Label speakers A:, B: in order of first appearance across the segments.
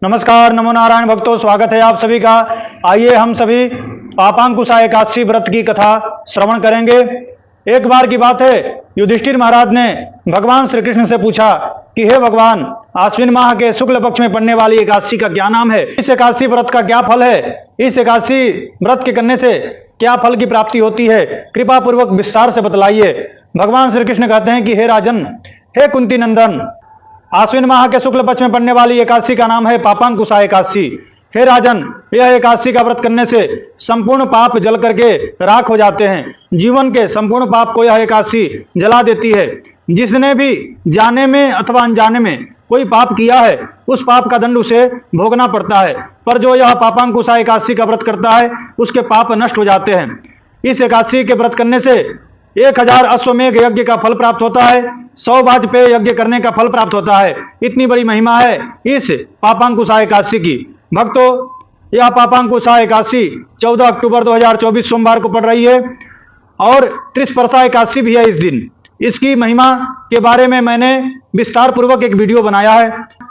A: नमस्कार, नमो नारायण भक्तों, स्वागत है आप सभी का। आइए हम सभी पापांकुशा एकादशी व्रत की कथा श्रवण करेंगे। एक बार की बात है, युधिष्ठिर महाराज ने भगवान श्री कृष्ण से पूछा कि हे भगवान, आश्विन माह के शुक्ल पक्ष में पड़ने वाली एकादशी का क्या नाम है? इस एकादशी व्रत का क्या फल है? इस एकादशी व्रत के करने से क्या फल की प्राप्ति होती है? कृपा पूर्वक विस्तार से बतलाइए। भगवान श्री कृष्ण कहते हैं कि हे राजन, हे कुंती नंदन, आश्विन माह के शुक्ल पक्ष में पड़ने वाली एकादशी का नाम है पापांकुशा एकादशी। हे राजन, यह एकादशी का व्रत करने से संपूर्ण पाप जल करके राख हो जाते हैं। जीवन के संपूर्ण पाप को यह एकादशी जला देती है। जिसने भी जाने में अथवा अनजाने में कोई पाप किया है, उस पाप का दंड उसे भोगना पड़ता है। पर जो यह पापांकुशा एकादशी का व्रत करता है, उसके पाप नष्ट हो जाते हैं। इस एकादशी के व्रत करने से 1000 अश्वमेघ यज्ञ का फल प्राप्त होता है, 100 वाजपेय यज्ञ करने का फल प्राप्त होता है। इतनी बड़ी महिमा है इस पापांकुशा एकादशी की। भक्तों, यह पापांकुशा एकादशी 14 अक्टूबर 2024 सोमवार को पड़ रही है और त्रिस्पर्शा एकादशी भी है इस दिन। इसकी महिमा के बारे में मैंने विस्तार पूर्वक एक वीडियो बनाया है।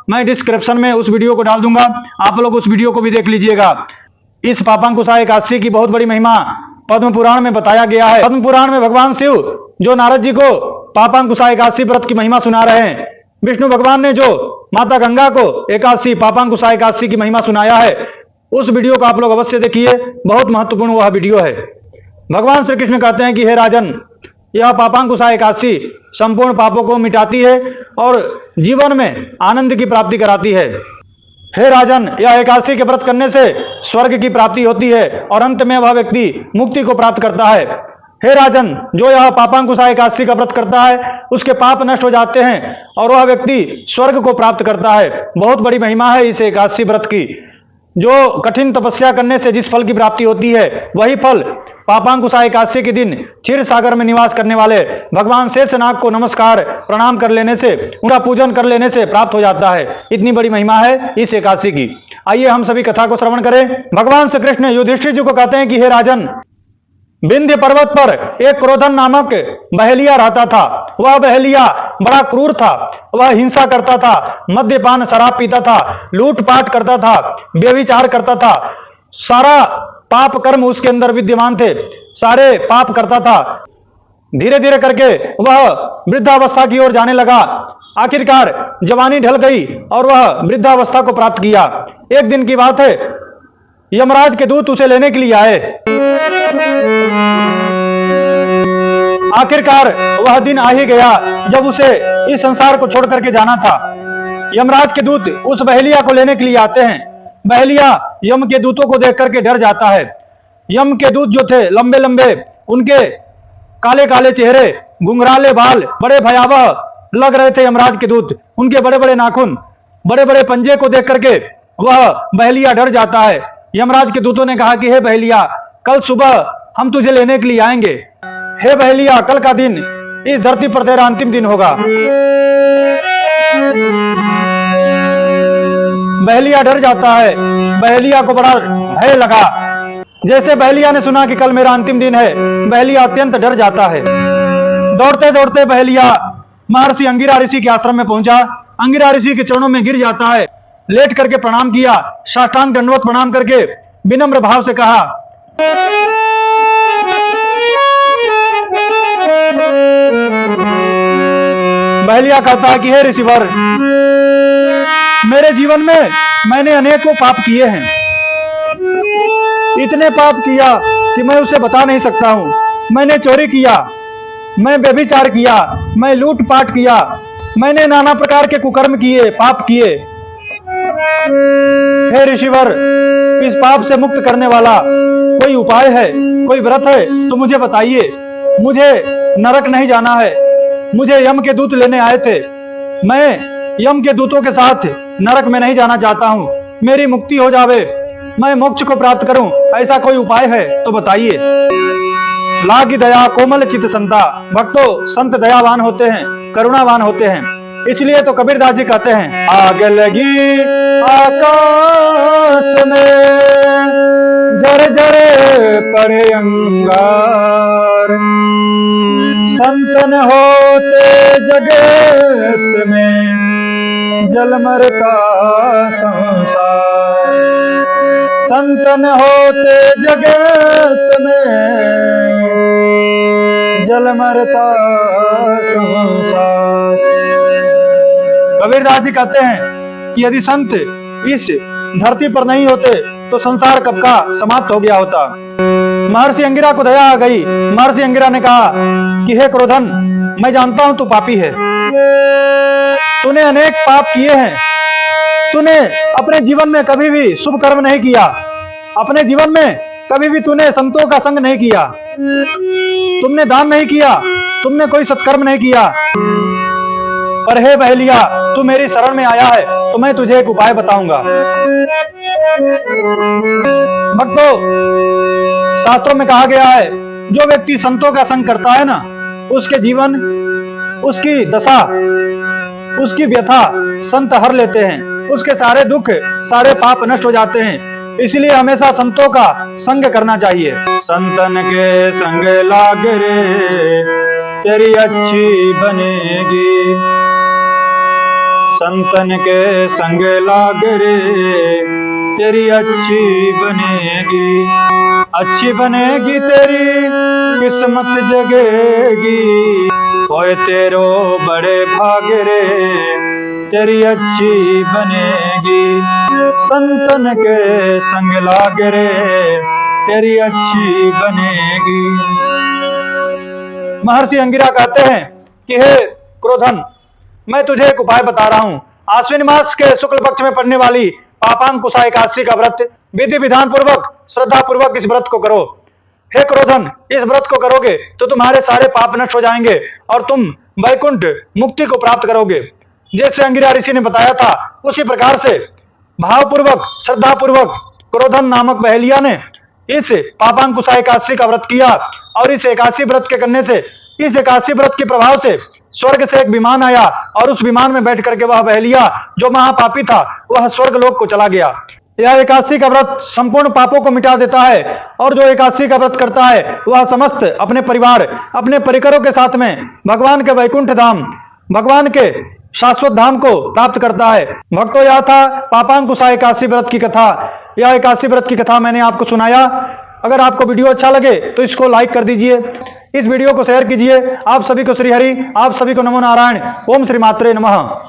A: मैं डिस्क्रिप्शन में उस वीडियो को डाल दूंगा, आप लोग उस वीडियो को भी देख लीजिएगा। इस पापांकुशा एकादशी की बहुत बड़ी महिमा पद्म पुराण में बताया गया है। पद्म पुराण में भगवान शिव जो नारद जी को पापांकुशा एकादशी व्रत की महिमा सुना रहे हैं, विष्णु भगवान ने जो माता गंगा को एकादशी पापांकुशा एकादशी की महिमा सुनाया है, उस वीडियो को आप लोग अवश्य देखिए। बहुत महत्वपूर्ण वह वीडियो है। भगवान श्री कृष्ण कहते हैं कि हे राजन, यह पापांकुशा एकादशी संपूर्ण पापों को मिटाती है और जीवन में आनंद की प्राप्ति कराती है। हे राजन, यह एकादशी के व्रत करने से स्वर्ग की प्राप्ति होती है और अंत में वह व्यक्ति मुक्ति को प्राप्त करता है। हे राजन, जो यह पापांकुशा एकादशी का व्रत करता है, उसके पाप नष्ट हो जाते हैं और वह व्यक्ति स्वर्ग को प्राप्त करता है। बहुत बड़ी महिमा है इस एकादशी व्रत की। जो कठिन तपस्या करने से जिस फल की प्राप्ति होती है, वही फल पापांकुशा एकादशी के दिन क्षीर सागर में निवास करने वाले भगवान शेषनाग को नमस्कार प्रणाम कर लेने से, उनका पूजन कर लेने से प्राप्त हो जाता है। इतनी बड़ी महिमा है इस एकादशी की। आइए हम सभी कथा को श्रवण करें। भगवान श्री कृष्ण युधिष्ठिर जी को कहते हैं कि हे राजन, विंध्य पर्वत पर एक क्रोधन नामक बहेलिया रहता था। वह बहेलिया बड़ा क्रूर था। वह हिंसा करता था, मद्यपान शराब पीता था, लूटपाट करता था, व्यभिचार करता था। सारा पाप कर्म उसके अंदर विद्यमान थे, सारे पाप करता था। धीरे धीरे करके वह वृद्धावस्था की ओर जाने लगा। आखिरकार जवानी ढल गई और वह वृद्धावस्था को प्राप्त किया। एक दिन की बात है, यमराज के दूत उसे लेने के लिए आए। आखिरकार वह दिन आ ही गया जब उसे इस संसार को छोड़ करके जाना था। यमराज के दूत उस बहेलिया को लेने के लिए आते हैं। बहेलिया यम के दूतों को देख करके डर जाता है। यम के दूत जो थे, लंबे लंबे, उनके काले काले चेहरे, घुंघराले बाल बड़े भयावह लग रहे थे। यमराज के दूत, उनके बड़े बड़े नाखून, बड़े बड़े पंजे को देख करके वह बहेलिया डर जाता है। यमराज के दूतों ने कहा कि हे बहेलिया, कल सुबह हम तुझे लेने के लिए आएंगे। हे बहेलिया, कल का दिन इस धरती पर तेरा अंतिम दिन होगा। बहेलिया डर जाता है। बहेलिया को बड़ा भय लगा। जैसे बहेलिया ने सुना कि कल मेरा अंतिम दिन है, बहेलिया अत्यंत डर जाता है। दौड़ते दौड़ते बहेलिया महर्षि अंगिरा ऋषि के आश्रम में पहुंचा। अंगिरा ऋषि के चरणों में गिर जाता है। लेट करके प्रणाम किया, साष्टांग दंडवत प्रणाम करके विनम्र भाव से कहा, बहेलिया कहता है कि हे ऋषिवर, मेरे जीवन में मैंने अनेकों पाप किए हैं। इतने पाप किया कि मैं उसे बता नहीं सकता हूं। मैंने चोरी किया, मैं व्यभिचार किया, मैं लूटपाट किया, मैंने नाना प्रकार के कुकर्म किए, पाप किए। हे ऋषिवर, इस पाप से मुक्त करने वाला कोई उपाय है, कोई व्रत है तो मुझे बताइए। मुझे नरक नहीं जाना है। मुझे यम के दूत लेने आए थे। मैं यम के दूतों के साथ नरक में नहीं जाना चाहता हूं। मेरी मुक्ति हो जावे, मैं मोक्ष को प्राप्त करूं, ऐसा कोई उपाय है तो बताइए। लागी दया कोमल चित संता। भक्तों, संत दयावान होते हैं, करुणावान होते हैं। इसलिए तो कबीरदास जी कहते हैं, आग लगी आकाश में जर जरे पड़े अंगार, संतन होते जगत में जलमर का संसार। संतन होते जगत में, जल मरता संसार। कबीरदास जी कहते हैं कि यदि संत इस धरती पर नहीं होते तो संसार कब का समाप्त हो गया होता। महर्षि अंगिरा को दया आ गई। महर्षि अंगिरा ने कहा कि हे क्रोधन, मैं जानता हूं तू पापी है, तूने अनेक पाप किए हैं, तूने अपने जीवन में कभी भी शुभ कर्म नहीं किया, अपने जीवन में कभी भी तूने संतों का संग नहीं किया, तुमने दान नहीं किया, तुमने कोई सत्कर्म नहीं किया। पर हे बहेलिया, तू मेरी शरण में आया है तो मैं तुझे एक उपाय बताऊंगा। भक्तों, शास्त्रों में कहा गया है, जो व्यक्ति संतों का संग करता है ना, उसके जीवन, उसकी दशा, उसकी व्यथा संत हर लेते हैं, उसके सारे दुख, सारे पाप नष्ट हो जाते हैं। इसलिए हमेशा संतों का संग करना चाहिए। संतन के संग लाग रे, तेरी अच्छी बनेगी। संतन के संग लाग रे, तेरी अच्छी बनेगी। अच्छी बनेगी तेरी किस्मत जगेगी, होए तेरो बड़े भाग रे, तेरी अच्छी बनेगी। संतन के संग लाग रे, तेरी अच्छी बनेगी। महर्षि अंगिरा कहते हैं कि हे क्रोधन, मैं तुझे एक उपाय बता रहा हूं। आश्विन मास के शुक्ल पक्ष में पड़ने वाली पापांकुशा एकादशी का व्रत विधि विधान पूर्वक, श्रद्धा पूर्वक इस व्रत को करो। हे क्रोधन, इस व्रत को करोगे तो तुम्हारे सारे पाप नष्ट हो जाएंगे और तुम वैकुंठ मुक्ति को प्राप्त करोगे। जैसे अंगिरा ऋषि ने बताया था, उसी प्रकार से भावपूर्वक, श्रद्धा पूर्वक क्रोधन नामक बहेलिया ने इस पापांकुशा एकादशी का व्रत किया और इस एकादशी व्रत के करने से, इस एकादशी व्रत के प्रभाव से स्वर्ग से एक विमान आया और उस विमान में बैठ करके वह बहेलिया जो महापापी था वह स्वर्ग लोक को चला गया। यह एकादशी का व्रत संपूर्ण पापों को मिटा देता है और जो एकादशी का व्रत करता है वह समस्त अपने परिवार, अपने परिकरों के साथ में भगवान के वैकुंठ धाम, भगवान के शाश्वत धाम को प्राप्त करता है। भक्तों, यह था पापांकुशा एकादशी व्रत की कथा। यह एकादशी व्रत की कथा मैंने आपको सुनाया। अगर आपको वीडियो अच्छा लगे तो इसको लाइक कर दीजिए, इस वीडियो को शेयर कीजिए। आप सभी को श्री हरि, आप सभी को नमो नारायण। ओम श्री मात्रे नमः।